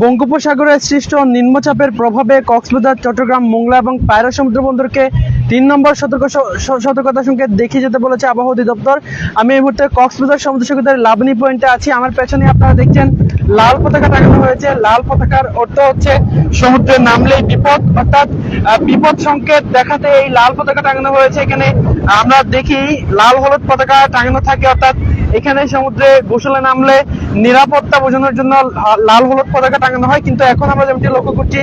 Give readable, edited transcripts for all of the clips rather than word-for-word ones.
বঙ্গোপসাগরে সৃষ্ট নিম্নচাপের প্রভাবে কক্সবাজার, চট্টগ্রাম, মোংলা এবং পায়রা সমুদ্র বন্দরকে ৩ নম্বর সতর্কতা সংকেত দেখিয়ে যেতে বলেছে আবহাওয়া অধিদপ্তর। আমি এই মুহূর্তে কক্সবাজার সমুদ্র সৈকতের লাবণী পয়েন্টে আছি। আমার পেছনে আপনারা দেখছেন লাল পতাকা টাঙানো হয়েছে। লাল পতাকার অর্থ হচ্ছে সমুদ্রে নামলেই বিপদ, অর্থাৎ বিপদ সংকেত দেখাতে এই লাল পতাকা টাঙানো হয়েছে। এখানে আমরা দেখি লাল হলুদ পতাকা টাঙানো থাকে, অর্থাৎ এখানে সমুদ্রে গোসলে নামলে নিরাপত্তা বোঝানোর জন্য লাল হলুদ পতাকা টাঙানো হয়, কিন্তু এখন আমরা যেমনটি লক্ষ্য করছি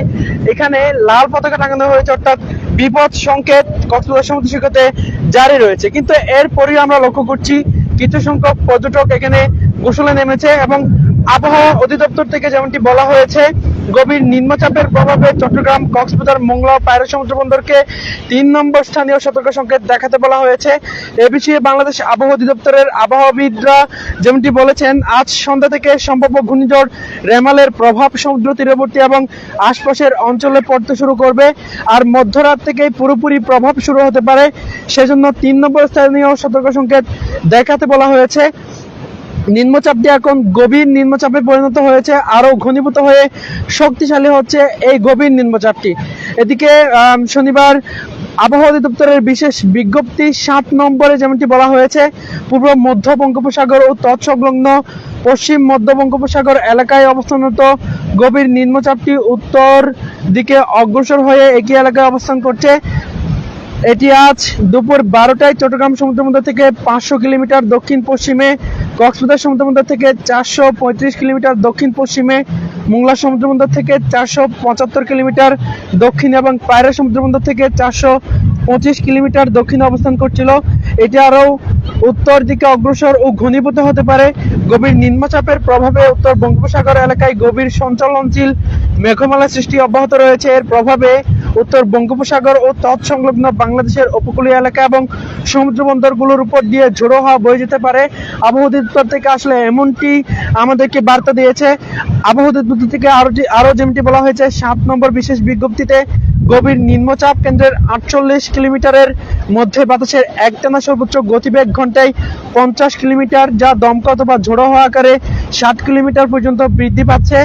এখানে লাল পতাকা টাঙানো হয়েছে, অর্থাৎ বিপদ সংকেত কক্সবাজার সমুদ্র সৈকতে জারি রয়েছে। কিন্তু এরপরই আমরা লক্ষ্য করছি কিছু সংখ্যক পর্যটক এখানে গোসলে নেমেছে এবং আবহাওয়া অধিদপ্তর থেকে যেমনটি বলা হয়েছে গভীর নিম্নচাপের প্রভাবে চট্টগ্রাম, কক্সবাজার, মোংলা, পায়রা সমুদ্র বন্দরকে ৩ নম্বর স্থানীয় সতর্ক সংকেত দেখাতে বলা হয়েছে। এ বিষয়ে বাংলাদেশ আবহাওয়া অধিদপ্তরের আবহাওয়াবিদরা যেমনটি বলেছেন, আজ সন্ধ্যা থেকে সম্ভাব্য ঘূর্ণিঝড় রেমালের প্রভাব সমুদ্র তীরবর্তী এবং আশপাশের অঞ্চলে পড়তে শুরু করবে, আর মধ্যরাত থেকেই পুরোপুরি প্রভাব শুরু হতে পারে। সেজন্য ৩ নম্বর স্থানীয় সতর্ক সংকেত দেখাতে বলা হয়েছে। নিম্নচাপটি এখন গভীর নিম্নচাপে পরিণত হয়েছে, আরো ঘনীভূত হয়ে শক্তিশালী হচ্ছে এই গভীর নিম্নচাপটি। এদিকে শনিবার আবহাওয়া অধিদপ্তরের বিশেষ বিজ্ঞপ্তি ৭ নম্বরে যেমনটি বলা হয়েছে, পূর্ব মধ্য বঙ্গোপসাগর ও তৎসংলগ্ন পশ্চিম মধ্য বঙ্গোপসাগর এলাকায় অবস্থানরত গভীর নিম্নচাপটি উত্তর দিকে অগ্রসর হয়ে একই এলাকায় অবস্থান করছে। এটি আজ দুপুর 12টায় চট্টগ্রাম সমুদ্রবন্দর থেকে 500 কিলোমিটার দক্ষিণ পশ্চিমে, কক্সবাজার সমুদ্রবন্দর থেকে 435 কিলোমিটার দক্ষিণ পশ্চিমে, মোংলা সমুদ্রবন্দর থেকে 475 কিলোমিটার দক্ষিণ এবং পায়রা সমুদ্রবন্দর থেকে 425 কিলোমিটার দক্ষিণে অবস্থান করছিল। এটি আরও উত্তর দিকে অগ্রসর ও ঘনীভূত হতে পারে। গভীর নিম্নচাপের প্রভাবে উত্তর বঙ্গোপসাগর এলাকায় গভীর সঞ্চালনশীল মেঘমালা সৃষ্টি অব্যাহত রয়েছে। এর প্রভাবে উত্তর বঙ্গোপসাগর ও তৎসংলগ্ন বাংলাদেশের উপকূলীয় এলাকা এবং সমুদ্র বন্দরগুলোর উপর দিয়ে ঝোড়ো হাওয়া বয়ে যেতে পারে। আবহাওয়া অধিদপ্তর থেকে আসলে এমনটি আমাদেরকে বার্তা দিয়েছে। আবহাওয়া অধিদপ্তর থেকে আরো যেমনটি বলা হয়েছে ৭ নম্বর বিশেষ বিজ্ঞপ্তিতে, গভীর নিম্নচাপ কেন্দ্রের ৪৮ কিলোমিটারের মধ্যে বাতাসের একটানা সর্বোচ্চ গতিবেগ ঘন্টায় ৫০ কিলোমিটার, যা দমকা অথবা ঝোড়ো হাওয়া আকারে ৬০ কিলোমিটার পর্যন্ত বৃদ্ধি পাচ্ছে।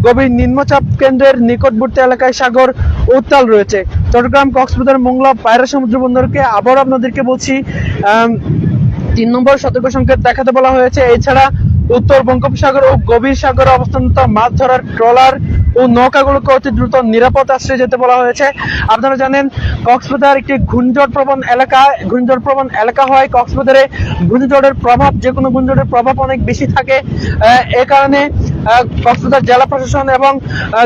গভীর নিম্নচাপ কেন্দ্রের নিকটবর্তী এলাকায় সাগর উত্তাল রয়েছে। চট্টগ্রাম, কক্সবাজার, মোংলা, পায়রা সমুদ্র বন্দরকে আবার আপনাদেরকে বলছি ৩ নম্বর সতর্ক সংকেত দেখাতে বলা হয়েছে। এছাড়া উত্তর বঙ্গোপসাগর ও গভীর সাগরে অবস্থানরত মাছ ধরার ট্রলার ও নৌকাগুলোকে অতি দ্রুত নিরাপদ আশ্রয়ে যেতে বলা হয়েছে। আপনারা জানেন কক্সবাজার একটি ঘূর্ণিঝড় প্রবণ এলাকা হয়। কক্সবাজারে ঘূর্ণিঝড়ের প্রভাব, যে কোনো ঘূর্ণিঝড়ের প্রভাব অনেক বেশি থাকে। এ কারণে কক্সবাজার জেলা প্রশাসন এবং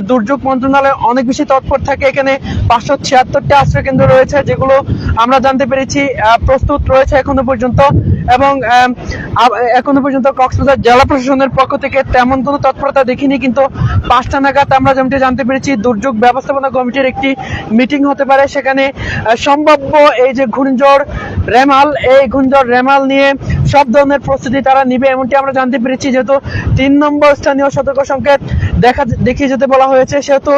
দুর্যোগ মন্ত্রণালয় অনেক বেশি তৎপর থাকে। এখানে 576টা আশ্রয় কেন্দ্র রয়েছে, যেগুলো আমরা জানতে পেরেছি প্রস্তুত রয়েছে এখনো পর্যন্ত। এবং এখনো পর্যন্ত কক্সবাজার জেলা প্রশাসনের পক্ষ থেকে তেমন কোনো তৎপরতা দেখিনি, কিন্তু 5টা নাগাদ আমরা যেমনটি জানতে পেরেছি দুর্যোগ ব্যবস্থাপনা কমিটির একটি মিটিং হতে পারে। সেখানে সম্ভাব্য এই যে ঘূর্ণিঝড় রেমাল, এই ঘূর্ণিঝড় রেমাল নিয়ে সব ধরনের প্রস্তুতি তারা নিবে, এমনটি আমরা জানতে পেরেছি। যেহেতু ৩ নম্বর স্থানীয় সতর্ক সংকেত দেখিয়ে যেতে বলা হয়েছে, সেহেতু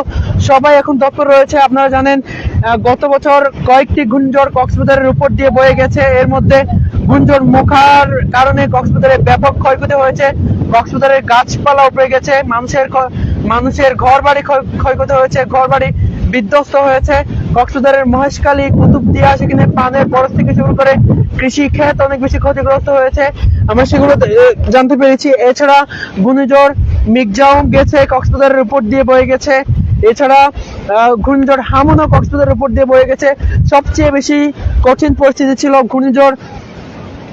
সবাই এখন তৎপর রয়েছে। আপনারা জানেন গত বছর কয়েকটি ঘূর্ণিঝড় কক্সবাজারের উপর দিয়ে বয়ে গেছে। এর মধ্যে ঘূর্ণিঝড় মোখার কারণে কক্সবাজারে ব্যাপক ক্ষয়ক্ষতি হয়েছে। কক্সবাজারের গাছপালা উপড়ে গেছে, মানুষের ঘর বাড়ি ক্ষয়ক্ষতি হয়েছে, ঘর বাড়ি বিধ্বস্ত হয়েছে। কক্সবাজারের মহেশখালী, কুতুবদিয়া, সেখানে পানের বরজ থেকে শুরু করে কৃষি ক্ষেত অনেক বেশি ক্ষতিগ্রস্ত হয়েছে, আমরা সেগুলো জানতে পেরেছি। এছাড়া ঘূর্ণিঝড় মিগজাউম গেছে, কক্সবাজারের উপর দিয়ে বয়ে গেছে। এছাড়া ঘূর্ণিঝড় হামনও কক্সবাজারের উপর দিয়ে বয়ে গেছে। সবচেয়ে বেশি কঠিন পরিস্থিতি ছিল ঘূর্ণিঝড়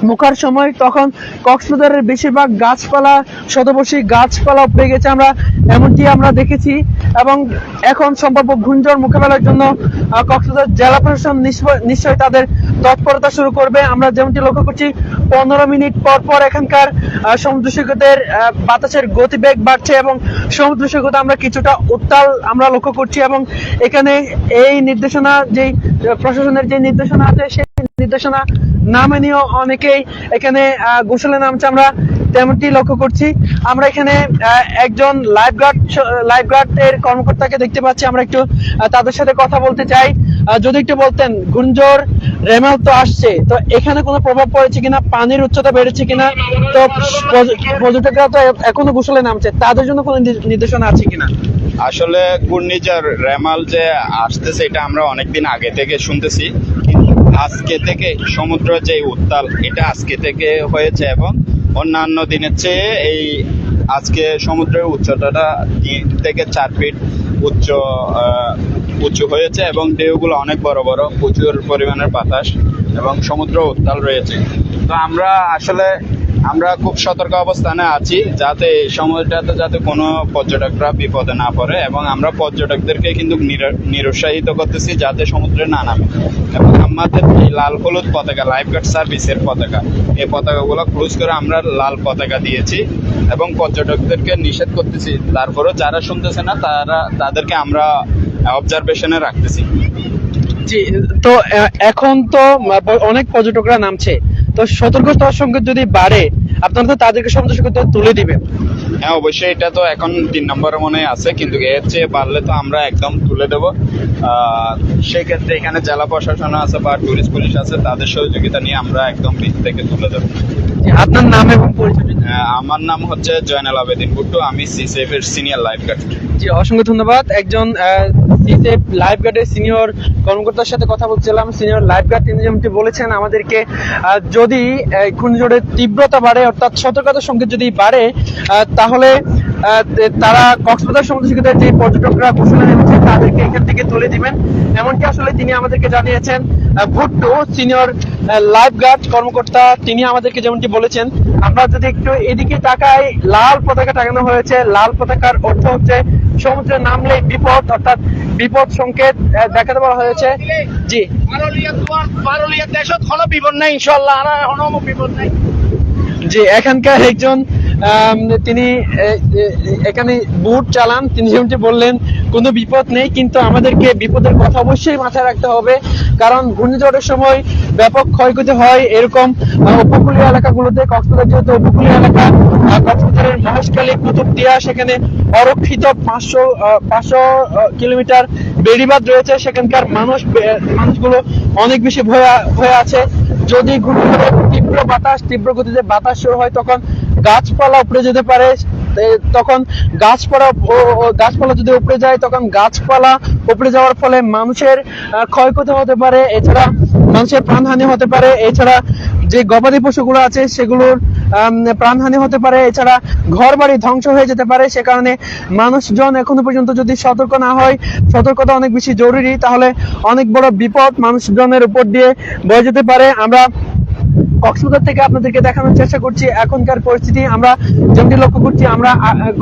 মোখার সময়, তখন কক্সবাজারের বেশিরভাগ গাছপালা, শতবর্ষী গাছপালা উপড়ে গেছে, এমনটি আমরা দেখেছি। এবং এখন সম্ভাব্য ঘূর্ণিঝড় মোকাবেলার জন্য কক্সবাজার জেলা প্রশাসন নিশ্চয়ই তাদের তৎপরতা শুরু করবে। আমরা যেমনটি লক্ষ্য করছি 15 মিনিট পর পর এখানকার সমুদ্র সৈকতের বাতাসের গতিবেগ বাড়ছে এবং সমুদ্র সৈকতে আমরা কিছুটা উত্তাল আমরা লক্ষ্য করছি। এবং এখানে এই নির্দেশনা, যেই প্রশাসনের যে নির্দেশনা আছে, সেই নির্দেশনা না মেনেও অনেকেই এখানে গোসলে নামছে, আমরা তেমনটি লক্ষ্য করছি। আমরা এখানে একজন লাইফগার্ড এর কর্মকর্তাকে দেখতে পাচ্ছি, আমরা একটু তাদের সাথে কথা বলতে চাই। যদি একটু বলতেন, ঘূর্ণিঝড় রেমাল তো আসছে, তো এখানে কোনো প্রভাব পড়েছে কিনা, পানির উচ্চতা বেড়েছে কিনা, তো পর্যটকরা তো এখনো গোসলে নামছে, তাদের জন্য কোনো নির্দেশনা আছে কিনা? আসলে ঘূর্ণিঝড় রেমাল যে আসতেছে এটা আমরা অনেকদিন আগে থেকে শুনতেছি, কিন্তু আজকে থেকে সমুদ্র যে উত্তাল এটা আজকে থেকে হয়েছে এবং অন্যান্য দিনের চেয়ে এই আজকে সমুদ্রের উচ্চতাটা 3 থেকে 4 ফিট উচ্চ উঁচু হয়েছে এবং ঢেউগুলো অনেক বড় বড়, প্রচুর পরিমাণের বাতাস এবং সমুদ্র উত্তাল রয়েছে। তো আমরা খুব সতর্ক অবস্থানে আছি যাতে এই সময়টাতে যাতে কোনো পর্যটকরা বিপদে না পড়ে, এবং আমরা পর্যটকদেরকে কিন্তু নিরুৎসাহিত করতেছি যাতে সমুদ্রে না নামে। এবং আমাদের এই লাল হলুদ পতাকা, লাইফ গার্ড সার্ভিসের পতাকা, এই পতাকাগুলো ক্লোজ করে আমরা লাল পতাকা দিয়েছি এবং পর্যটকদেরকে নিষেধ করতেছি। তারপরেও যারা শুনতেছে না তাদেরকে আমরা অবজারভেশনে রাখতেছি। জি, তো এখন তো অনেক পর্যটকরা নামছে, তো সতর্কতার সঙ্গে যদি বাড়ে আপনারা তো তাদেরকে সমুদ্র সৈকতে তুলে দিবেন। হ্যাঁ, অবশ্যই এটা তো এখন 3 নম্বরে মনে আছে, কিন্তু এর চেয়ে বাড়লে তো আমরা একদম তুলে দেবো। সেক্ষেত্রে এখানে জেলা প্রশাসন আছে বা টুরিস্ট পুলিশ আছে, তাদের সহযোগিতা নিয়ে আমরা একদম বীচ থেকে তুলে দেবো। আপনার নাম এবং পরিচয়? আমার নাম হচ্ছে জয়নাল আবেদিন ভুট্টু, আমি সিসেফ এর সিনিয়র লাইফ গার্ড। জি, অসংখ্য ধন্যবাদ। একজন সিসেফ লাইফ গার্ডের সিনিয়র কর্মকর্তার সাথে কথা বলছিলাম। সিনিয়র লাইফ গার্ড তিনি যেমনটি বলেছেন আমাদেরকে, যদি ঘূর্ণিঝড়ের তীব্রতা বাড়ে অর্থাৎ সতর্কতার সঙ্গে যদি বাড়ে তাহলে তারা কক্সবাজার সমুদ্র সৈকতের যে পর্যটকরা ঘোষণা নেমেছে তাদেরকে এখান থেকে তুলে দিবেন, এমনকি আসলে তিনি আমাদেরকে জানিয়েছেন। ভুট্টু সিনিয়র লাইফ গার্ড কর্মকর্তা তিনি আমাদেরকে যেমনটি বলেছেন, আমরা যদি একটু এদিকে তাকাই, লাল পতাকা টাঙানো হয়েছে। লাল পতাকার অর্থ হচ্ছে সমুদ্রে নামলে বিপদ, অর্থাৎ বিপদ সংকেত দেখাতে বলা হয়েছে। জি, জি, এখানকার একজন তিনি এখানে বুট চালান, তিনি যেমনটি বললেন কোনো বিপদ নেই, কিন্তু আমাদেরকে বিপদের কথা অবশ্যই মাথায় রাখতে হবে, কারণ ঘূর্ণিঝড়ের সময় ব্যাপক ক্ষয়ক্ষতি হয় এরকম উপকূলীয় এলাকাগুলোতে। কক্সবাজার যেহেতু উপকূলীয় এলাকা, কক্সবাজারের মহেশখালী, কুতুবদিয়া, সেখানে অরক্ষিত 500 কিলোমিটার বেড়িবাঁধ রয়েছে, সেখানকার মানুষগুলো অনেক বেশি ভয়ে আছে। যদি ঘূর্ণিঝড়ের তীব্র গতিতে বাতাস শুরু হয় তখন গাছপালা উপড়ে যেতে পারে। তখন গাছপালা যদি উপড়ে যায় তখন গাছপালা উপড়ে যাওয়ার ফলে মানুষের ক্ষয়ক্ষতি হতে পারে, এছাড়া মানুষের প্রাণহানি হতে পারে, এছাড়া যে গবাদি পশুগুলো আছে সেগুলোর প্রাণহানি হতে পারে, এছাড়া ঘর বাড়ি ধ্বংস হয়ে যেতে পারে। সে কারণে মানুষজন এখনো পর্যন্ত যদি সতর্ক না হয়, সতর্কতা অনেক বেশি জরুরি, তাহলে অনেক বড় বিপদ মানুষজনের উপর দিয়ে বয়ে যেতে পারে। আমরা কক্সবাজার থেকে আপনাদেরকে দেখানোর চেষ্টা করছি এখনকার পরিস্থিতি। আমরা যেমনি লক্ষ্য করছি, আমরা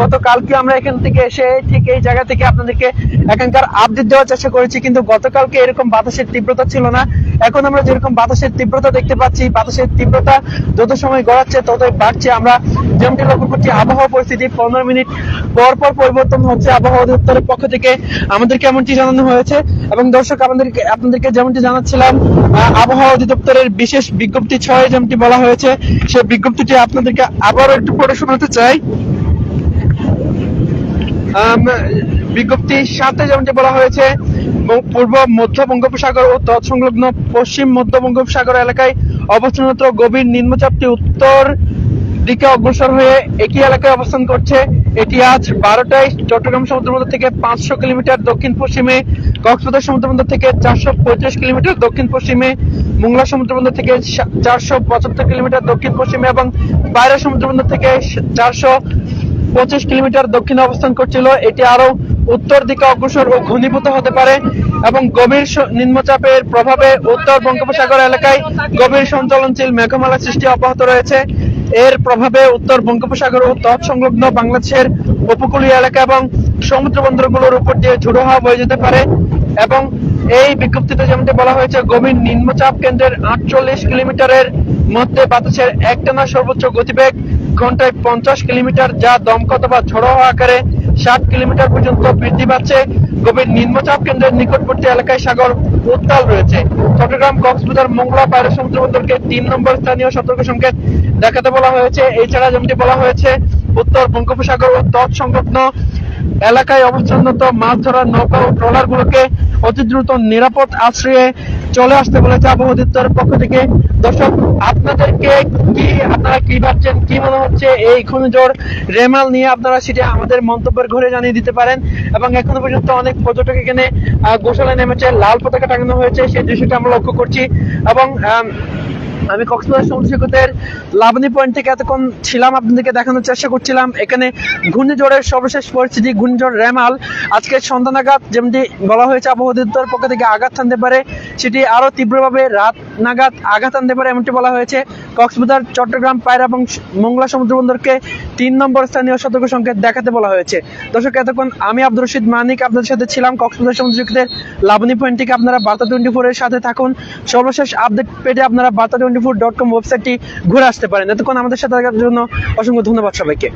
গতকালকে আমরা এখান থেকে এসে ঠিক এই জায়গা থেকে আপনাদেরকে এখানকার আপডেট দেওয়ার চেষ্টা করেছি, কিন্তু গতকালকে এরকম বাতাসের তীব্রতা ছিল না। এখন আমরা যেরকম বাতাসের তীব্রতা দেখতে পাচ্ছি, বাতাসের তীব্রতা যত সময় গড়াচ্ছে ততই বাড়ছে। আমরা যেমনি লক্ষ্য করছি আবহাওয়া পরিস্থিতি 15 মিনিট পর পর পরিবর্তন হচ্ছে আবহাওয়া অধিদপ্তরের পক্ষ থেকে আমাদেরকে এমনটি জানানো হয়েছে। এবং দর্শক, আপনাদেরকে যেমনটি জানাচ্ছিলাম, আবহাওয়া অধিদপ্তরের বিশেষ বিজ্ঞপ্তি 6 যেমনটি বলা হয়েছে, সেই বিজ্ঞপ্তিটি আপনাদেরকে আবারও একটু পড়ে শোনাতে চাই। বিজ্ঞপ্তি 7 যেমনটি বলা হয়েছে, পূর্ব মধ্য বঙ্গোপসাগর ও তৎসংলগ্ন পশ্চিম মধ্য বঙ্গোপসাগর এলাকায় অবস্থানরত গভীর নিম্নচাপটি উত্তর দিকে অগ্রসর হয়ে একই এলাকায় অবস্থান করছে। এটি আজ 12টায় চট্টগ্রাম সমুদ্রবন্দর থেকে 500 কিলোমিটার দক্ষিণ পশ্চিমে, কক্সবাজার সমুদ্রবন্দর থেকে 435 কিলোমিটার দক্ষিণ পশ্চিমে, মোংলা সমুদ্রবন্দর থেকে 475 কিলোমিটার দক্ষিণ পশ্চিমে এবং পায়রা সমুদ্রবন্দর থেকে 425 কিলোমিটার দক্ষিণে অবস্থান করছিল। এটি আরো উত্তর দিকে অগ্রসর ও ঘনীভূত হতে পারে এবং গভীর নিম্নচাপের প্রভাবে উত্তর বঙ্গোপসাগর এলাকায় গভীর সঞ্চালনশীল মেঘমালা সৃষ্টি অব্যাহত রয়েছে। এর প্রভাবে উত্তর বঙ্গোপসাগর ও তৎসংলগ্ন বাংলাদেশের উপকূলীয় এলাকা এবং সমুদ্র বন্দরগুলোর উপর দিয়ে ঝোড়ো হাওয়া বয়ে যেতে পারে। এবং এই বিজ্ঞপ্তিতে যেমনটি বলা হয়েছে, গভীর নিম্নচাপ কেন্দ্রের 48 কিলোমিটারের মধ্যে বাতাসের একটানা সর্বোচ্চ গতিবেগ ঘন্টায় 50 কিলোমিটার, যা দমকা অথবা ঝোড়ো হাওয়া আকারে 60 কিলোমিটার পর্যন্ত বৃদ্ধি পাচ্ছে। গভীর নিম্নচাপ কেন্দ্রের নিকটবর্তী এলাকায় সাগর উত্তাল রয়েছে। চট্টগ্রাম, কক্সবাজার, মোংলা, পায়রা সমুদ্র বন্দরকে 3 নম্বর স্থানীয় সতর্ক সংকেত দেখাতে বলা হয়েছে। এছাড়া যেমনটি বলা হয়েছে, উত্তর বঙ্গোপসাগর ও তৎসংলগ্ন এলাকায় অবস্থানরত মাছ ধরার নৌকা ও ট্রলার গুলোকে অতি দ্রুত নিরাপদ আশ্রয়ে চলে আসতে বলেছে আবহাওয়া অধিদপ্তরের পক্ষ থেকে। দর্শক, আপনারা কি ভাবছেন, কি মনে হচ্ছে এই ঘূর্ণিঝড় রেমাল নিয়ে, আপনারা সেটা আমাদের মন্তব্যের ঘরে জানিয়ে দিতে পারেন। এবং এখনো পর্যন্ত অনেক পর্যটক এখানে গোসলে নেমেছে, লাল পতাকা টাঙানো হয়েছে, সেই দৃশ্যটা আমরা লক্ষ্য করছি। এবং আমি কক্সবাজার সমুদ্র সৈকতের লাবণী পয়েন্ট থেকে এতক্ষণ ছিলাম, আপনাদেরকে দেখানোর চেষ্টা করছিলাম এখানে ঘূর্ণিঝড়ের সর্বশেষ পরিস্থিতি। ঘূর্ণিঝড় রেমাল আজকে সন্ধ্যা নাগাদ, যেমনি বলা হয়েছে আবহাওয়া অধিদপ্তরের পক্ষ থেকে, আঘাত আনতে পারে, সেটি আরো তীব্রভাবে রাত নাগাদ আঘাত আনতে পারে এমনটি বলা হয়েছে। কক্সবাজার, চট্টগ্রাম, পায়রা এবং মোংলা সমুদ্র বন্দরকে 3 নম্বর স্থানীয় সতর্ক সংকেত দেখাতে বলা হয়েছে। দর্শক, এতক্ষণ আমি আব্দুর রশিদ মানিক আপনাদের সাথে ছিলাম কক্সবাজার সমুদ্র সৈকতের লাবণী পয়েন্ট থেকে। আপনারা বার্তা 24 এর সাথে থাকুন। সর্বশেষ আপডেট পেতে আপনারা বার্তা24.com ওয়েবসাইটটি ঘুরে আসতে পারেন। এতক্ষণ আমাদের সাথে থাকার জন্য অসংখ্য ধন্যবাদ সবাইকে।